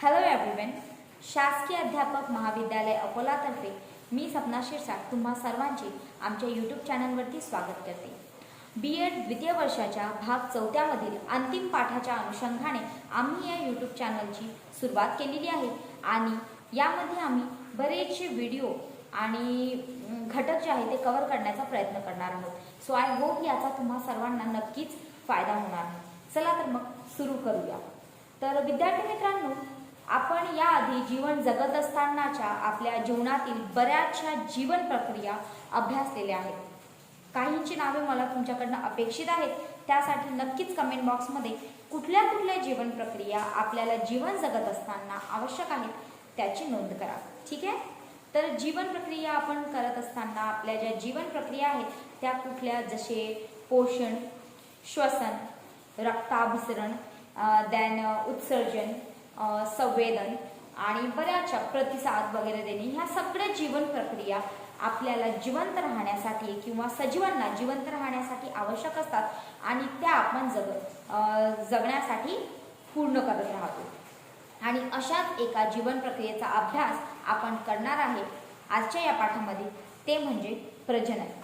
Hello everyone. शासकीय अध्यापक महाविद्यालय अकोलातर्फे मी सपना शिरसाट तुम्हा सर्वांचे आमच्या यूट्यूब चॅनलवरती स्वागत करते. BEd द्वितीय वर्षाच्या भाग 4 मधील अंतिम पाठाच्या अनुषंगाने आम्ही या यूट्यूब चॅनलची सुरुवात केलेली आहे आणि यामध्ये आम्ही बरेचसे व्हिडिओ आणि घटक जे आहे ते कव्हर करण्याचा प्रयत्न करणार आहोत. सो आय होप याचा तुम्हा सर्वांना नक्कीच फायदा होणार आहे. चला तर मग सुरू करूया. तर विद्यार्थी मित्रांनो, आपण याआधी जीवन जगत असतानाच्या आपल्या जीवनातील बऱ्याचशा जीवन प्रक्रिया अभ्यासलेल्या आहेत. काहींची नावे मला तुमच्याकडनं अपेक्षित आहेत, त्यासाठी नक्कीच कमेंट बॉक्समध्ये कुठल्या कुठल्या जीवन प्रक्रिया आपल्याला जीवन जगत असताना आवश्यक आहेत त्याची नोंद करा. ठीक आहे. तर जीवन प्रक्रिया आपण करत असताना आपल्या ज्या जीवन प्रक्रिया आहेत त्या कुठल्या, जसे पोषण, श्वसन, रक्ताभिसरण, देन उत्सर्जन, संवेदन आणि बऱ्याचशा प्रतिसाद वगैरे देणे, ह्या सगळ्या जीवन प्रक्रिया आपल्याला जिवंत राहण्यासाठी किंवा सजीवांना जिवंत राहण्यासाठी आवश्यक असतात आणि त्या आपण जगण्यासाठी पूर्ण करत राहतो. आणि अशाच एका जीवन प्रक्रियेचा अभ्यास आपण करणार आहे आजच्या या पाठामध्ये, ते म्हणजे प्रजनन.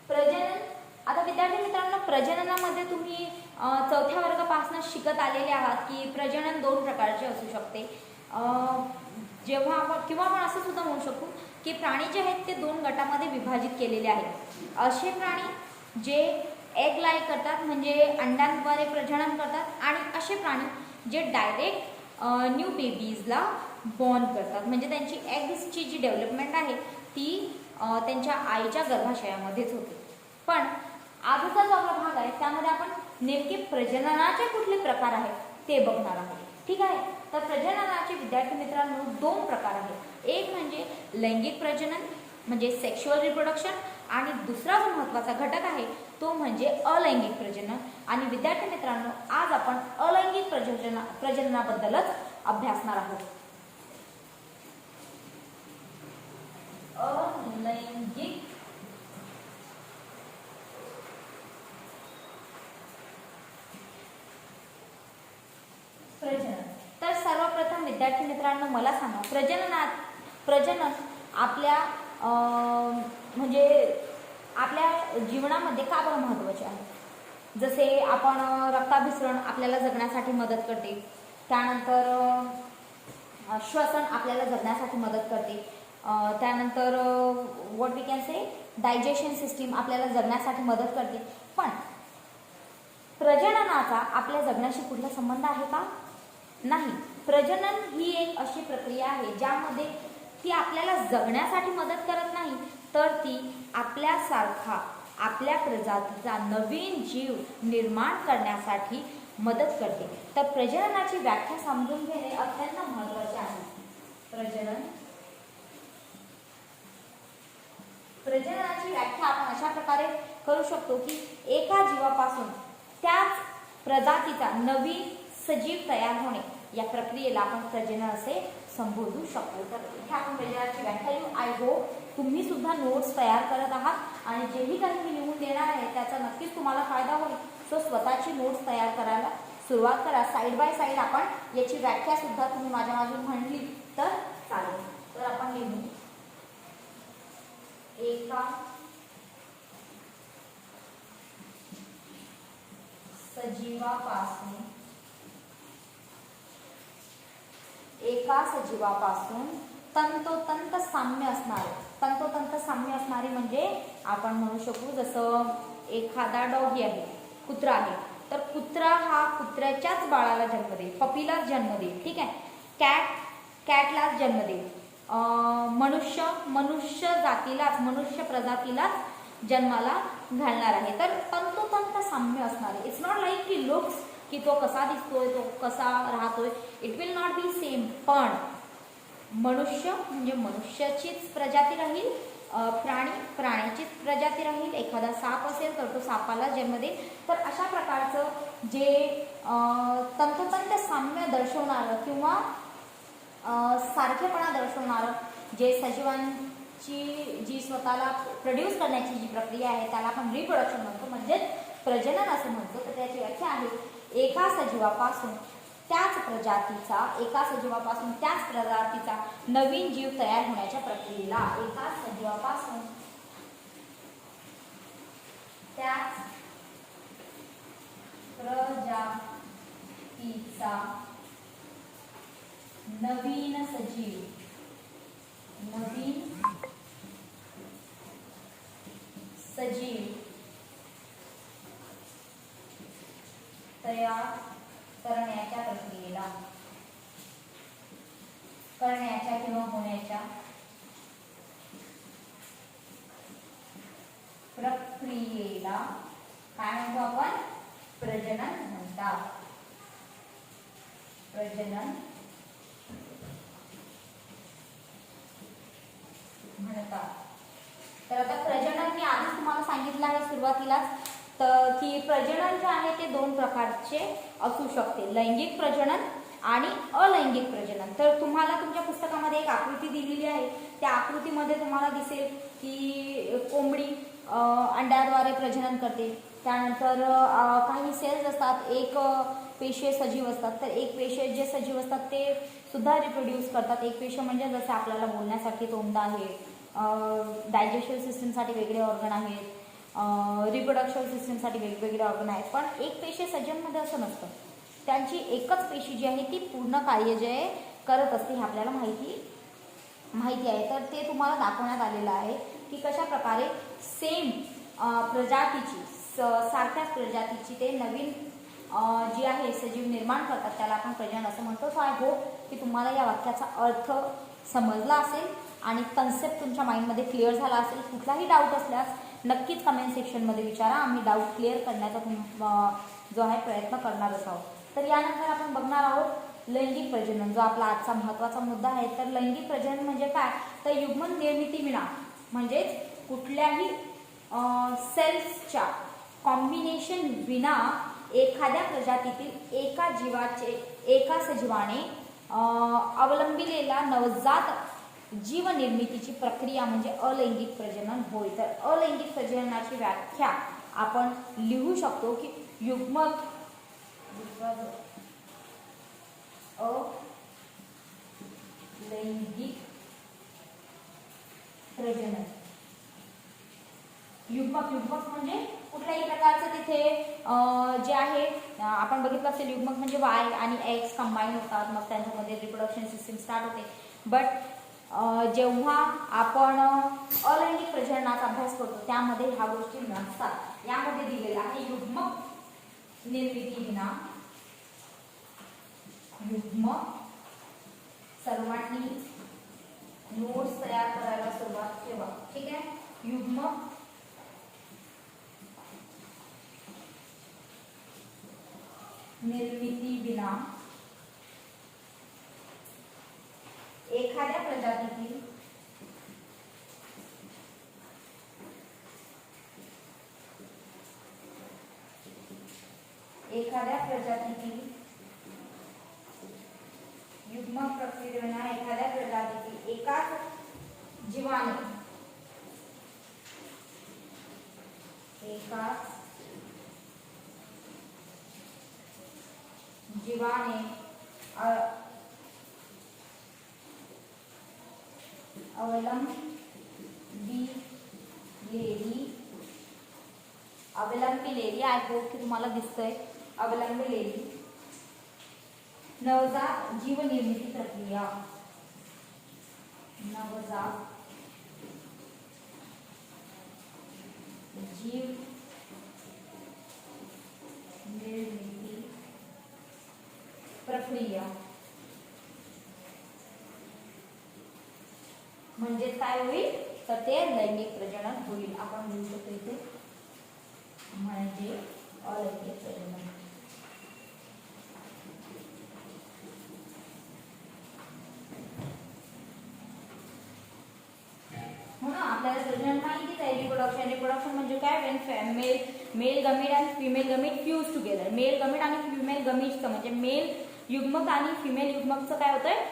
प्रजनन आता विद्यार्थी मित्रांनो, प्रजननामध्ये तुम्ही चौथ्या वर्गापासून शिकत आलेले आहात की प्रजनन 2 प्रकारचे असू शकते. जेव्हा आपण किंवा आपण असं सुद्धा म्हणू शकतो की प्राणी जे आहेत ते 2 गटामध्ये विभाजित केलेले आहेत. असे प्राणी जे एग लाय करतात, म्हणजे अंड्यांद्वारे प्रजनन करतात, आणि असे प्राणी जे डायरेक्ट न्यू बेबीजला बॉर्न करतात, म्हणजे त्यांची एग्सची जी डेव्हलपमेंट आहे ती त्यांच्या आईच्या गर्भाशयामध्येच होते. पण आजचा जो आपला भाग आहे त्यामध्ये आपण नेमके प्रजननाचे कुठले प्रकार आहेत ते बघणार आहोत. ठीक आहे. तर प्रजननाचे विद्यार्थी मित्रांनो 2 प्रकार आहेत. एक म्हणजे लैंगिक प्रजनन म्हणजे सेक्शुअल रिप्रोडक्शन, आणि दुसरा जो महत्त्वाचा घटक आहे तो म्हणजे अलैंगिक प्रजनन. आणि विद्यार्थी मित्रांनो, आज आपण अलैंगिक प्रजननाबद्दलच अभ्यासणार आहोत. अलैंगिक प्रजनन. तर सर्वप्रथम विद्यार्थी मित्रांनो मला सांगा, प्रजनन आपल्या म्हणजे आपल्या जीवनामध्ये का बरं महत्त्वाचे आहे? जसे आपण रक्ताभिसरण आपल्याला जगण्यासाठी मदत करते, त्यानंतर श्वसन आपल्याला जगण्यासाठी मदत करते, त्यानंतर what we can say digestion system आपल्याला जगण्यासाठी मदत करते. पण प्रजननाचा आपल्या जगण्याशी कुठला संबंध आहे का? नाही. प्रजनन ही एक अशी प्रक्रिया आहे ज्यामध्ये ती आपल्याला जगण्यासाठी मदत करत नाही, तर ती आपल्यासारखा आपल्या प्रजातीचा नवीन जीव निर्माण करण्यासाठी मदत करते. तर प्रजननाची व्याख्या समजून घेणे अत्यंत महत्त्वाचे आहे. प्रजननाची व्याख्या आपण अशा प्रकारे करू शकतो की एका जीवापासून त्याच प्रजातीचा नवीन सजीव तयार होणे, या प्रक्रियेला आपण प्रजनन असे संबोधू शकतो. तर इथे आपण प्रजननाची व्याख्या लिहू. आय होप तुम्ही सुद्धा नोट्स तयार करत आहात आणि जेही काही मी लिहून देणार आहे त्याचा नक्कीच तुम्हाला फायदा होईल. सो स्वतःची नोट्स तयार करायला सुरुवात करा. साईड बाय साईड आपण याची व्याख्या सुद्धा तुम्ही माझ्या बाजून म्हणली तर चालेल. तर आपण लिहू एका सजीवापासून तंतोतंत साम्य असणारे म्हणजे आपण म्हणू शकू, जसं एखादा डॉगी आहे, कुत्रा आहे, तर कुत्रा हा कुत्र्याच्याच बाळाला जन्म देईल, पपीलाच जन्म देईल. ठीक आहे. कॅटलाच जन्म देईल. मनुष्य प्रजातीलाच जन्माला घालणार आहे. तर तंतोतंत साम्य असणारे. इट्स नॉट लाईक की लुक्स, की तो कसा दिसतोय, तो कसा राहतोय, it will not be same. पण मनुष्य म्हणजे मनुष्याचीच प्रजाती राहील, प्राण्याचीच प्रजाती राहील, एखादा साप असेल तर तो सापाला जन्म देईल. तर अशा प्रकारचं जे तंतोतंत साम्य दर्शवणारं किंवा सारखेपणा दर्शवणारं जे ची जी स्वतःला प्रोड्यूस करण्याची जी प्रक्रिया आहे त्याला आपण रिप्रोडक्शन म्हणतो, म्हणजेच प्रजनन असं म्हणतो. तर त्याची व्याख्या आहे एका सजीवापासून त्याच प्रजातीचा नवीन जीव तयार होण्याच्या प्रक्रियेला, एका सजीवापासून त्याच प्रजातीचा नवीन सजीव तयार करण्याच्या किंवा होण्याच्या प्रक्रियेला काय म्हणतो आपण? प्रजनन म्हणतात. तर आता प्रजनन मी आधीच तुम्हाला सांगितलं आहे सुरुवातीलाच, तर की प्रजनन जे आहे ते दोन प्रकारचे असू शकते, लैंगिक प्रजनन आणि अलैंगिक प्रजनन. तर तुम्हाला तुमच्या पुस्तकामध्ये एक आकृती दिलेली आहे, त्या आकृतीमध्ये तुम्हाला दिसेल की कोंबडी अंड्याद्वारे प्रजनन करते. त्यानंतर काही सेल्स असतात, एक पेशी सजीव असतात, तर एक पेशी जे सजीव असतात ते सुद्धा रिप्रोड्यूस करतात. एक पेशी म्हणजे जसं आपल्याला बोलण्यासाठी तोंड आहे, डायजेस्टिव्ह सिस्टीमसाठी वेगळे ऑर्गन आहेत, रिप्रोडक्शन सिस्टीमसाठी वेगवेगळे ऑर्गन आहेत. पण एक पेशी सजीवांमध्ये असं नसतं, त्यांची एकच पेशी जी आहे ती पूर्ण कार्य जे करत असते हे आपल्याला माहिती आहे. तर ते तुम्हाला दाखवण्यात आलेलं आहे की कशा प्रकारे सेम प्रजातीची सारख्याच प्रजातीची ते नवीन जी आहे सजीव निर्माण करतात, त्याला आपण प्रजनन असं म्हणतो. सो आय होप की तुम्हाला या वाक्याचा अर्थ समजला असेल आणि कन्सेप्ट तुमच्या माइंडमध्ये क्लिअर झाला असेल. कुठलाही डाऊट असल्यास नक्कीच कमेंट सेक्शनमध्ये विचारा, आम्ही डाऊट क्लिअर करण्याचा जो आहे प्रयत्न करणारच आहोत. तर यानंतर आपण बघणार आहोत लैंगिक प्रजनन, जो आपला आजचा महत्त्वाचा मुद्दा आहे. तर लैंगिक प्रजनन म्हणजे काय? तर युग्मन निर्मिती विना, म्हणजेच कुठल्याही सेल्सच्या कॉम्बिनेशन विना एखाद्या प्रजातीतील एका सजीवाने अवलंबिलेला नवजात जीव निर्मितीची प्रक्रिया म्हणजे अलैंगिक प्रजनन होय. तर अलैंगिक प्रजननाची व्याख्या आपण लिहू शकतो की युग्मक अलैंगिक प्रजनन. युग्मक म्हणजे कुठल्याही प्रकारचं तिथे जे आहे आपण बघितलं असेल, युग्मक म्हणजे वाय आणि एक्स कंबाईन होतात, मग त्यांच्यामध्ये रिप्रोडक्शन सिस्टीम स्टार्ट होते. बट जेव्हा आपण अलैंगिक प्रजननाचा अभ्यास करतो त्यामध्ये ह्या गोष्टी नसतात. यामध्ये दिलेला आहे युग्मक निर्मिती विना, युग्मक सर्वांनी नोट्स तयार करायला सुरुवात ठेवा, ठीक आहे. युग्मक निर्मिती विना एखाद्या प्रजातीतील युग्मक प्रक्रियेविना एखाद्या प्रजातीतील एकाच जीवाने अवलंबिलेली आय होप की तुम्हाला दिसतंय, अवलंबिलेली नवजात जीव निर्मिती प्रक्रिया, नवजात जीव निर्मिती प्रक्रिया म्हणजे काय होईल? तर ते लैंगिक प्रजनन होईल. आपण लिहू शकतो इथे म्हणजे अलैंगिक प्रजनन. आपल्याला प्रजनन माहितीच आहे. रिप्रोडक्शन म्हणजे काय? वेन मेल गमीट आणि female gamete fuse together. Male gamete आणि फिमेल गमीटचं म्हणजे मेल युग्मक आणि फिमेल युग्मकचं काय होतंय?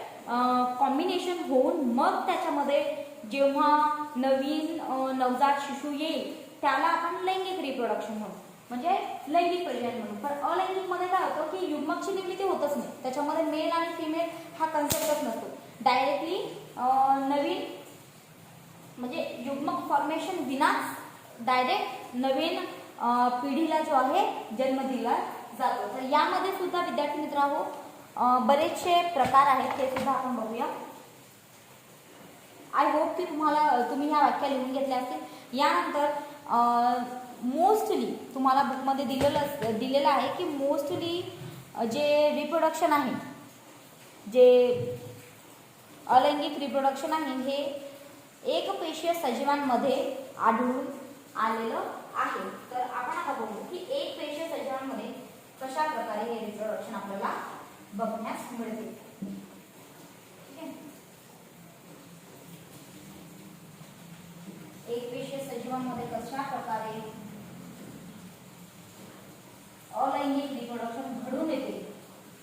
कॉम्बिनेशन होऊन मग त्याच्यामध्ये जेव्हा नवीन नवजात शिशु येईल त्याला आपण लैंगिक रिप्रोडक्शन म्हणू, म्हणजे लैंगिक प्रजनन म्हणू. पण अलैंगिक मध्ये काय होतं की युग्मकची निर्मिती होतच नाही, त्याच्यामध्ये मेल आणि फिमेल हा कन्सेप्टच नसतो. डायरेक्टली नवीन म्हणजे युग्मक फॉर्मेशन विनाच डायरेक्ट नवीन पिढीला जो आहे जन्म दिला जातो. तर यामध्ये सुद्धा विद्यार्थी मित्रांनो बरेचसे प्रकार आहेत, ते सुद्धा आपण बघूया. आय होप की तुम्ही ह्या व्याख्या लिहून घेतल्या असतील. यानंतर मोस्टली तुम्हाला बुकमध्ये दिलेलं आहे की मोस्टली जे रिप्रोडक्शन आहे, जे अलैंगिक रिप्रोडक्शन आहे, हे एकपेशीय सजीवांमध्ये आढळून आलेलं आहे. तर आपण आता बघू की एकपेशीय सजीवांमध्ये कशा प्रकारे हे रिप्रोडक्शन आपल्याला बघण्यास मिळते. एकपेशीय सजीवांमध्ये कशा प्रकारे अलैंगिक रिप्रोडक्शन घडून येते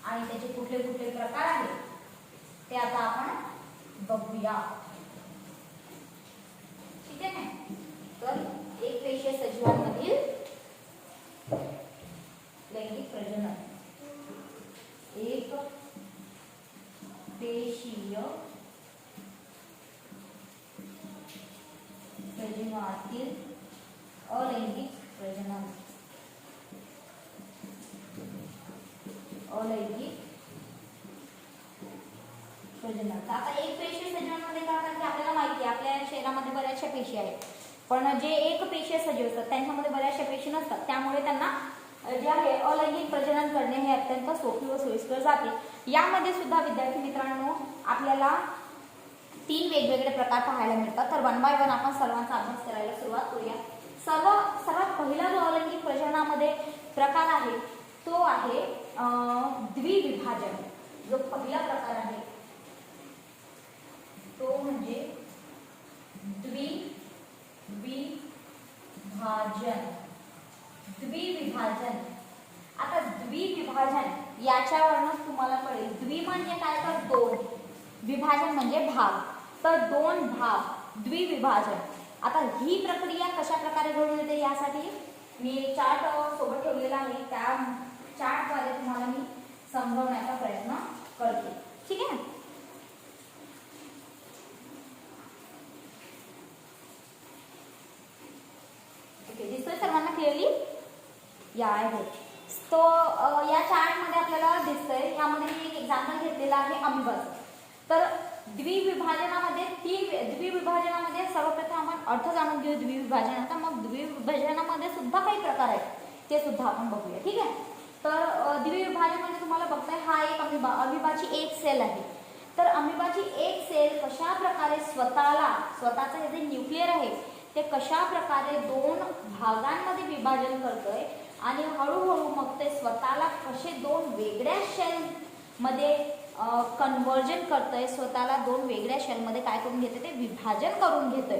आणि त्याचे कुठले कुठले प्रकार आहेत ते आता आपण बघूया. ठीक आहे ना. तर एकपेशीय सजीवांमधील लैंगिक प्रजनन, एक पेशीय सजीवातील अलैंगिक प्रजनन, अलैंगिक प्रजनन. आता एक पेशीय सजीवांमध्ये काय होतं की आपल्याला माहिती आहे आपल्या शरीरामध्ये बऱ्याचशा पेशी आहेत, पण जे एक पेशीय सजीव असतात त्यांच्यामध्ये बऱ्याचशा पेशी नसतात, त्यामुळे त्यांना जे आहे अलैंगिक प्रजनन करणे हे अत्यंत सोपी व सोयीस्कर जाते. यामध्ये सुद्धा विद्यार्थी मित्रांनो आपल्याला 3 वेगवेगळे प्रकार पाहायला मिळतात. तर वन बाय वन आपण सर्वांचा अभ्यास करायला सुरुवात करूया. सर्वात पहिला जो अलैंगिक प्रजननामध्ये प्रकार आहे तो आहे द्विविभाजन. जो पहिला प्रकार आहे तो म्हणजे द्विविभाजन. द्विविभाजन. आता द्विविभाजन याच्यावरच तुम्हाला कळेल द्वि म्हणजे काय तर दोन, विभाजन म्हणजे भाग, तर दोन भाग द्विविभाजन. आता ही प्रक्रिया कशा प्रकारे घडून येते यासाठी मी चार्ट सोबत ठेवलेला आहे, त्या चार्टद्वारे तुम्हाला मी समजवण्याचा प्रयत्न करते. ठीक आहे. ओके, दिसतोय सर्वांना क्लिअरली? या आहे. तो या चार्टमध्ये आपल्याला दिसतंय, यामध्ये मी एक एक्झाम्पल घेतलेला आहे अमिबाचं. तर द्विविभाजनामध्ये सर्वप्रथम आपण अर्थ जाणून घेऊ द्विविभाजनाचा, मग द्विविभाजनामध्ये सुद्धा काही प्रकार आहेत ते सुद्धा आपण बघूया. ठीक आहे. तर द्विविभाजन म्हणजे तुम्हाला बघताय हा एक अमिबाची एक सेल आहे. तर अमिबाची एक सेल कशा प्रकारे स्वतःचं हे जे न्यूक्लियर आहे ते कशा प्रकारे दोन भागांमध्ये विभाजन करतोय आणि हळूहळू मग ते स्वतःला कसे दोन वेगळ्या शेल मध्ये कन्वर्जन करतोय, स्वतःला दोन वेगळ्या शेलमध्ये काय करून घेते ते विभाजन करून घेतोय.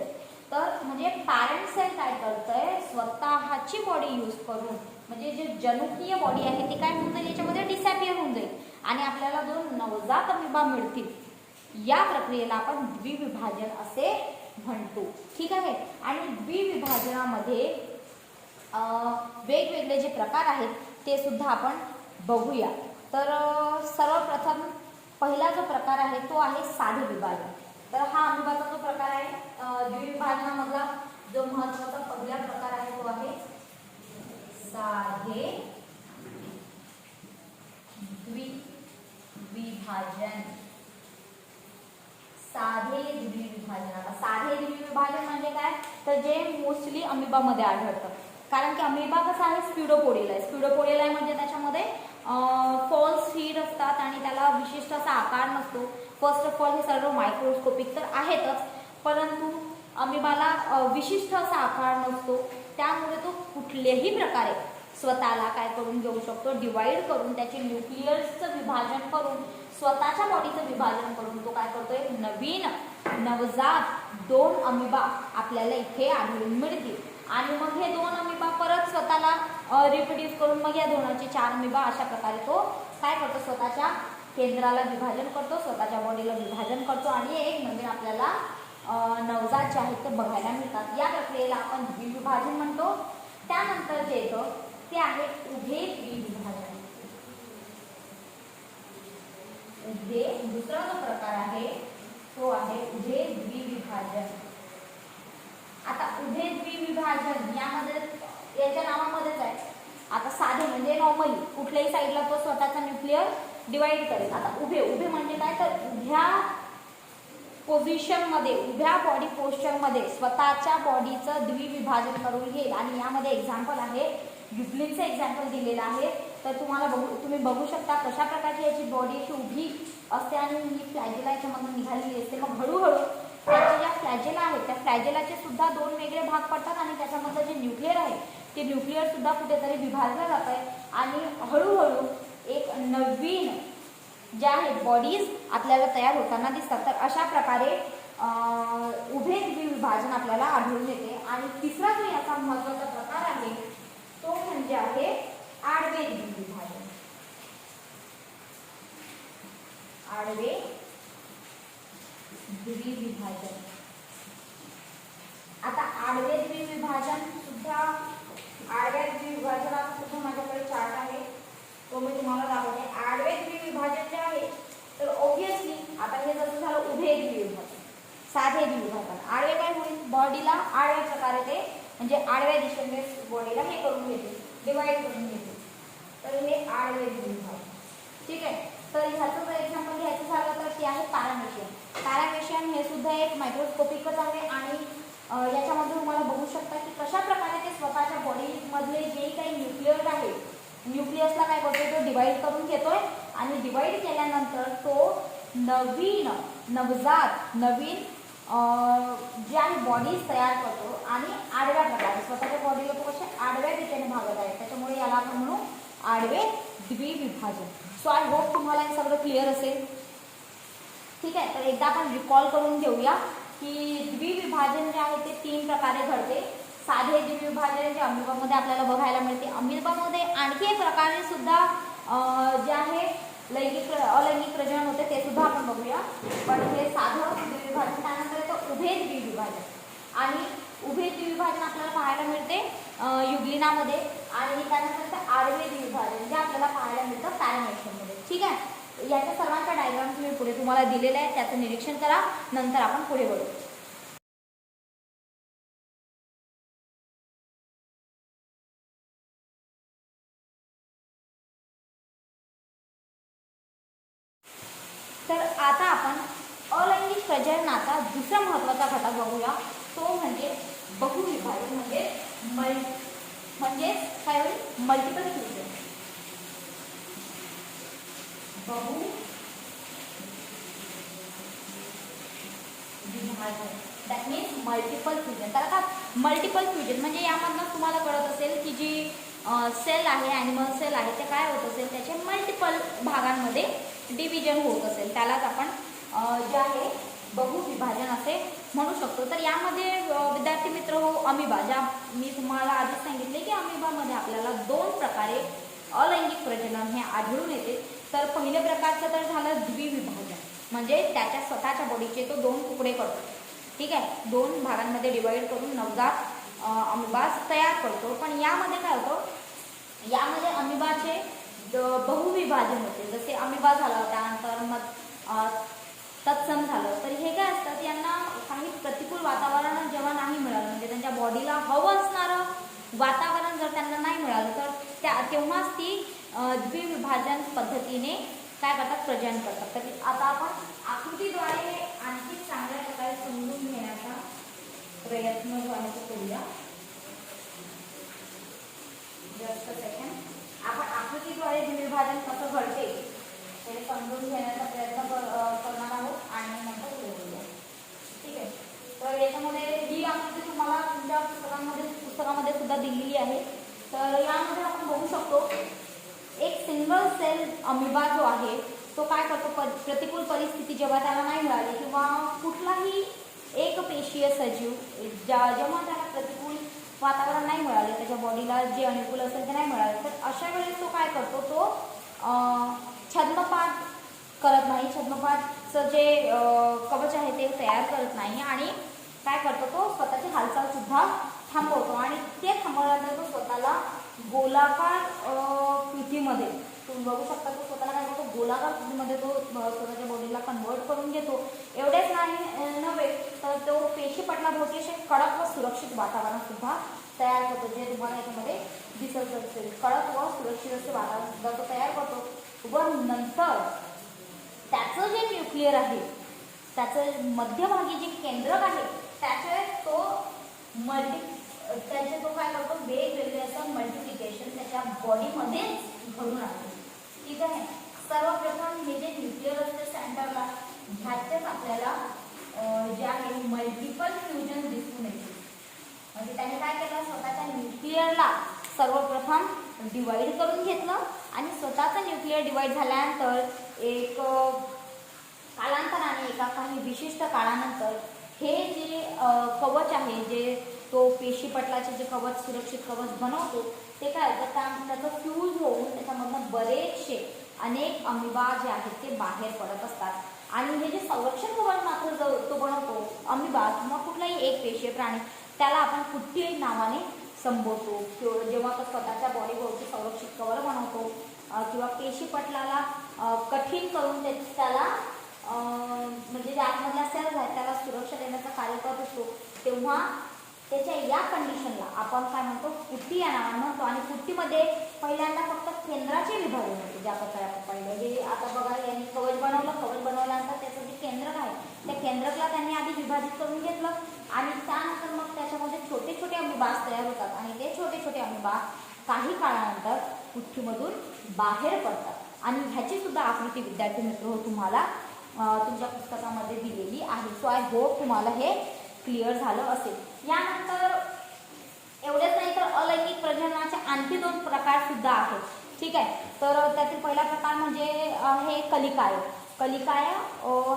तर म्हणजे पॅरेंट सेल काय करतोय स्वतःची बॉडी यूज करून, म्हणजे जे जनुकीय बॉडी आहे ती काय होऊन जाईल याच्यामध्ये डिसॅपियर होऊन जाईल आणि आपल्याला दोन नवजात अमिबा मिळतील. या प्रक्रियेला आपण द्विविभाजन असे म्हणतो. ठीक आहे. आणि द्विविभाजनामध्ये वेगवेगळे जे प्रकार आहेत ते सुद्धा आपण बघूया. तर सर्वप्रथम पहिला जो प्रकार आहे तो आहे साधे विभाजन. तर हा अमिबाचा जो प्रकार आहे द्विविभाजनामधला जो महत्त्वाचा पहिला प्रकार आहे तो आहे साधे द्विविभाजन. साधे द्विविभाजन. आता साधे द्विविभाजन म्हणजे काय, तर जे मोस्टली अमिबामध्ये आढळतं. कारण की अमिबा कसा आहे स्पिडोपोडियल आहे. स्पिडोपोडियल आहे म्हणजे त्याच्यामध्ये फॉल्स सीड असतात आणि त्याला विशिष्ट असा आकार नसतो. फर्स्ट ऑफ ऑल हे सर्व मायक्रोस्कोपिक तर आहेतच, परंतु अमिबाला विशिष्ट असा आकार नसतो, त्यामुळे तो कुठल्याही प्रकारे स्वतःला काय करून घेऊ शकतो, डिवाइड करून त्याचे न्यूक्लियसचं विभाजन करून स्वतःच्या बॉडीचं विभाजन करून तो काय करतोय नवीन नवजात दोन अमिबा आपल्याला इथे आढळून मिळतील आणि मग हे दोन अमिबा परत स्वतःला रिप्रोड्यूस करून मग या दोनाचे 4 अमिबा अशा प्रकारे तो काय करतो स्वतःच्या केंद्राला विभाजन करतो, स्वतःच्या बॉडीला विभाजन करतो आणि एक नवीन आपल्याला नवजात जे आहेत ते बघायला मिळतात. या प्रक्रियेला आपण द्विविभाजन म्हणतो. त्यानंतर जे येतं ते आहे उभे द्विविभाजन. उभे दुसरा जो प्रकार आहे तो आहे उभे द्विविभाजन. आता उभे द्विविभाजन यामध्ये याच्या नावामध्येच आहे. आता साधे म्हणजे नॉर्मली कुठल्याही साईडला तो स्वतःचा न्यूक्लियर डिवाइड करेल. आता उभे उभे म्हणजे काय तर उभ्या पोझिशन मध्ये उभ्या बॉडी पोस्चर मध्ये स्वतःच्या बॉडीचं द्विविभाजन करून घेईल. आणि यामध्ये एक्झाम्पल आहे युग्लिनचं एक्झाम्पल दिलेलं आहे. तर तुम्ही बघू शकता कशा प्रकारची याची बॉडी अशी उभी असते आणि ही फ्लॅजेला याच्यामधून निघालेली असते. मग हळूहळू त्याच्या ज्या फ्लॅजेला आहेत त्या फ्लॅजेलाचे सुद्धा दोन वेगळे भाग पडतात आणि त्याच्यामधलं जे न्यूक्लियर आहे ते न्यूक्लियर सुद्धा कुठेतरी विभागलं जात आहे आणि हळूहळू एक नवीन ज्या आहेत बॉडीज आपल्याला तयार होताना दिसतात. तर अशा प्रकारे उभे द्विविभाजन आपल्याला आढळून येते. आणि तिसरा जो याचा महत्त्वाचा प्रकार आहे तो म्हणजे आहे आडवे द्विविभाजन. आडवे द्विविभाजन. आता आडवे द्विविभाजन सुद्धा आडव्या द्विविभाजनाचा सुद्धा माझ्याकडे चार्ट आहे तो मी तुम्हाला दाखवते. आडवे द्विविभाजन जे आहे तर ऑब्विसली आता हे जसं झालं उभे द्विविभाजन साधे द्विविभाजन. आडवे काय होईल बॉडीला आडव्या प्रकारे ते म्हणजे आडव्या दिशेने बॉडीला हे करून घेते डिवाइड करून घेते. तर हे आडवे द्विविभाजन. ठीक आहे. तर ह्याचं जर एक्झाम्पल घ्यायचं झालं तर ते आहे पॅरामेशियन. पॅरामेशियन हे सुद्धा एक मायक्रोस्कोपिकच आहे आणि याच्यामध्ये तुम्हाला बघू शकता की कशा प्रकारे ते स्वतःच्या बॉडीमधले जे काही न्यूक्लियर आहे न्यूक्लियसला काय करतोय तो डिवाइड करून घेतोय आणि डिवाइड केल्यानंतर तो नवीन नवजात नवीन जे आहे बॉडीज तयार करतो आणि आडव्या प्रकारे स्वतःच्या बॉडीला तो कसे आडव्या दिशेने भागत आहे. त्याच्यामुळे याला आपण म्हणू आडवे द्विविभाजन. सो आय होप तुम्हाला हे सगळं क्लिअर असेल. ठीक आहे. तर एकदा आपण रिकॉल करून घेऊया की द्विविभाजन जे आहे ते 3 प्रकारे घडते. साधे द्विविभाजन जे अमिबामध्ये आपल्याला बघायला मिळते. अमिबामध्ये आणखी एक प्रकारे सुद्धा जे आहे अलैंगिक प्रजनन होते ते सुद्धा आपण बघूया. पण हे साधं द्विविभाजन. त्यानंतर येतं उभे द्विविभाजन आणि उभे द्विविभाजन आपल्याला पाहायला मिळते युग्लिनामध्ये आणि त्यानंतर ते आडवे द्विविभाजन जे आपल्याला पाहायला मिळतं पॅरामेशियनमध्ये. ठीक आहे. याच्या सर्वांच्या डायग्राम्स मी पुढे तुम्हाला दिलेले आहेत त्याचं निरीक्षण करा. नंतर आपण पुढे वळू. तर आता आपण अलैंगिक प्रजननाचा दुसरा महत्त्वाचा घटक बघूया. तो म्हणजे बहुविभाजन म्हणजे काय होईल मल्टिपल फ्युजन. बहुविभाजन दॅट मीन्स मल्टिपल फ्युजन. तर आता मल्टिपल फ्युजन म्हणजे यामधनं तुम्हाला कळत असेल की जी सेल आहे ॲनिमल सेल आहे ते काय होत असेल त्याचे मल्टिपल भागांमध्ये डिव्हिजन होत असेल त्यालाच आपण जे आहे बहुविभाजन असे म्हणू शकतो. तर यामध्ये विद्यार्थी मित्र हो अमिबा ज्या मी तुम्हाला आधीच सांगितले की अमिबामध्ये आपल्याला 2 प्रकारे अलैंगिक प्रजनन हे आढळून येते. तर पहिले प्रकारचं तर झालं द्विविभाजन म्हणजे त्याच्या स्वतःच्या बॉडीचे तो 2 तुकडे करतो. ठीक आहे. 2 भागांमध्ये डिवाइड करून नवजात अमिबास तयार करतो. पण यामध्ये काय होतं यामध्ये अमिबाचे बहुविभाजन होते. जसे अमिबा झाला त्यानंतर मग तत्सम झालं. तर हे काय असतात यांना काही प्रतिकूल वातावरण जेव्हा नाही मिळालं म्हणजे त्यांच्या बॉडीला हवं असणारं वातावरण जर त्यांना नाही मिळालं तर तेव्हाच ती द्विविभाजन पद्धतीने काय करतात प्रजनन करतात. तर आता आपण आकृतीद्वारे आणखी चांगल्या प्रकारे समजून घेण्याचा प्रयत्न करूया. Just a second. आपण आकृतीद्वारे द्विविभाजन कसं घडते हे समजून घेण्याचा प्रयत्न करणार आहोत आणि नंतर पुढे बोलूया. ठीक आहे. तर याच्यामध्ये ही आकृती तुम्हाला तुमच्या पुस्तकामध्ये सुद्धा दिलेली आहे. तर यामध्ये आपण बघू शकतो एक सिंगल सेल अमिबा जो आहे तो काय करतो प्रतिकूल परिस्थिती जेव्हा त्याला नाही मिळाली किंवा कुठलाही एक पेशीय सजीव जेव्हा त्याला प्रतिकूल वातावरण नाही मिळाले त्याच्या बॉडीला जे अनुकूल असेल ते नाही मिळाले तर अशा वेळेस तो काय करतो तो छद्मपात करत नाही, छद्मपातचं जे कवच आहे ते तयार करत नाही आणि काय करतो तो स्वतःची हालचाल सुद्धा थांबवतो आणि ते थांबवल्यानंतर तो स्वतःला गोलाकार कृतीमध्ये तुम्ही बघू शकता तो स्वतःला काय करतो गोलाकार कृतीमध्ये तो स्वतःच्या बॉडीला कन्वर्ट करून घेतो. एवढेच नाही नव्हे तर तो पेशीपटलाभोवती असे कडक व सुरक्षित वातावरण सुद्धा तयार करतो, जे तुम्हाला याच्यामध्ये दिसत असेल. कडक व सुरक्षित असे वातावरण सुद्धा तो तयार करतो व नंतर त्याचं जे न्यूक्लियर आहे त्याचं मध्यभागी जे केंद्रक आहे त्याचे तो त्याचे तो काय करतो वेगवेगळे असं मल्टिप्लिकेशन त्याच्या बॉडीमध्येच घडून आणतो. ठीक आहे. सर्वप्रथम हे जे न्यूक्लियर असते सेंटरला ह्याच्यात आपल्याला जे आहे मल्टिपल फ्युजन दिसून येते. म्हणजे त्याने काय केलं स्वतःच्या न्यूक्लियरला सर्वप्रथम डिवाइड करून घेतलं आणि स्वतःचं न्यूक्लियर डिवाइड झाल्यानंतर एक कालांतराने एका काही विशिष्ट काळानंतर हे जे कवच आहे जे तो पेशीपटलाचे जे कवच सुरक्षित कवच बनवतो ते काय होतं त्याचं फ्यूज होऊन त्याच्यामधनं बरेचसे अनेक अमिबा जे आहेत ते बाहेर पडत असतात आणि हे जे संरक्षण कवच मात्र जो तो बनवतो अमिबा किंवा कुठलाही एक पेशीय प्राणी त्याला आपण कुठे नावाने संबोधतो. जेव्हा तो स्वतःच्या बॉडीभोवती संरक्षित कवर बनवतो किंवा पेशीपटलाला कठीण करून त्याला म्हणजे जे आतमधल्या सेल्स आहेत त्याला सुरक्षा देण्याचं कार्य करत असतो तेव्हा त्याच्या या कंडिशनला आपण काय म्हणतो कुट्टी या नावाने म्हणतो. आणि कुट्टीमध्ये पहिल्यांदा फक्त केंद्राचे विभाजन होते ज्या प्रकारे आपण पाहिलं. हे आता बघा यांनी कवच बनवलं, कवच बनवल्यानंतर त्याचं जे केंद्रक आहे त्या केंद्रकला त्यांनी आधी विभाजित करून घेतलं आणि त्यानंतर मग त्याच्यामध्ये छोटे छोटे अमिबास तयार होतात आणि ते छोटे छोटे अमिबास काही काळानंतर कुट्टीमधून बाहेर पडतात आणि ह्याची सुद्धा आकृती विद्यार्थी मित्र तुम्हाला तुमच्या पुस्तकामध्ये दिलेली आहे. सो आय होप तुम्हाला हे क्लिअर झालं असेल. यानंतर एवढेच नाही तर अलैंगिक प्रजननाचे आणखी 2 प्रकार सुद्धा आहेत. ठीक आहे. तर त्यातील पहिला प्रकार म्हणजे हे कलिकाय. कलिकाय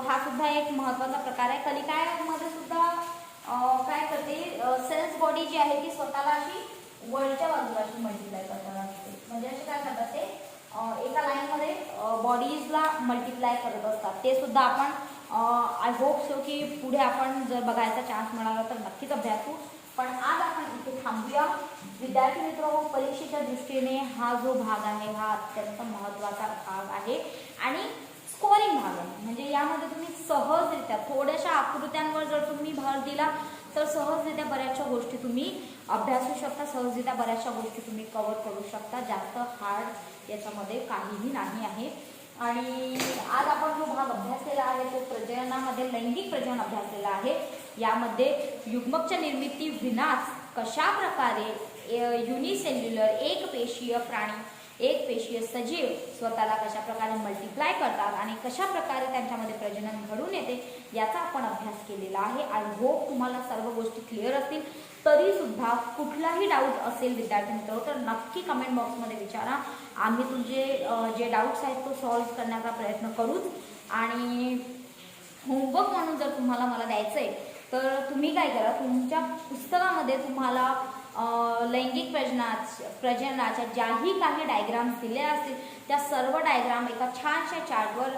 हा सुद्धा एक महत्त्वाचा प्रकार आहे. कलिकायामध्ये सुद्धा काय करते सेल्स बॉडी जी आहे ती स्वतःला अशी वरच्या बाजूला अशी मल्टिप्लाय करताना असते. म्हणजे असे काय करतात ते एका लाईनमध्ये बॉडीजला मल्टिप्लाय करत असतात. ते सुद्धा आपण आय होप सो की पुढे आपण जर बघायचा चान्स मिळाला तर नक्कीच अभ्यासू. पण आज आपण इथे थांबूया. विद्यार्थी मित्र परीक्षेच्या दृष्टीने हा जो भाग आहे हा अत्यंत महत्त्वाचा भाग आहे आणि स्कोरिंग भाग आहे. म्हणजे यामध्ये तुम्ही सहजरित्या थोड्याशा आकृत्यांवर जर तुम्ही भर दिला तर सहजरित्या बऱ्याचशा गोष्टी तुम्ही अभ्यासू शकता, सहजरित्या बऱ्याचशा गोष्टी तुम्ही कव्हर करू शकता. जास्त हार्ड याच्यामध्ये काहीही नाही आहे. आणि आज आपण जो भाग अभ्यासलेला आहे तो प्रजननामध्ये लैंगिक प्रजनन अभ्यासलेला आहे. यामध्ये युग्मकच्या निर्मिती विनाच कशा प्रकारे युनिसेल्युलर एकपेशीय प्राणी एकपेशीय सजीव स्वतःला कशा प्रकारे मल्टिप्लाय करतात आणि कशा प्रकारे त्यांच्यामध्ये प्रजनन घडून येते याचा आपण अभ्यास केलेला आहे. आय होप तुम्हाला सर्व गोष्टी क्लिअर असतील. तरी सुद्धा कुठलाही डाऊट असेल विद्यार्थी मित्र तर नक्की कमेंट बॉक्समध्ये विचारा. आम्ही तुमचे जे डाऊट्स आहेत तो सॉल्व्ह करण्याचा प्रयत्न करूच. आणि होमवर्क म्हणून जर तुम्हाला मला द्यायचं आहे तर तुम्ही काय करा तुमच्या पुस्तकामध्ये तुम्हाला लैंगिक प्रजननाच्या ज्याही काही डायग्राम्स दिले असतील त्या सर्व डायग्राम एका छानशा चार्टवर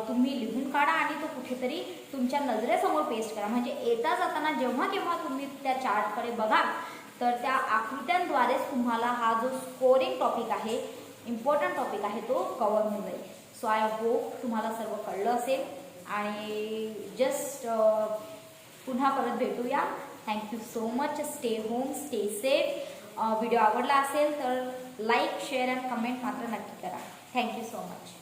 तुम्ही लिहून काढा आणि तो कुठेतरी तुमच्या नजरेसमोर पेस्ट करा. म्हणजे येता जाताना जेव्हा केव्हा तुम्ही त्या चार्टकडे बघा तर त्या आकृत्यांद्वारेच तुम्हाला हा जो स्कोरिंग टॉपिक आहे इम्पॉर्टंट टॉपिक आहे तो कव्हर होऊन जाईल. सो आय होप तुम्हाला सर्व कळलं असेल आणि जस्ट पुन्हा परत भेटूया. Thank you so much. Stay home, stay safe. Video आवडला असेल तर लाईक शेअर अँड कमेंट मात्र नक्की करा. Thank you so much.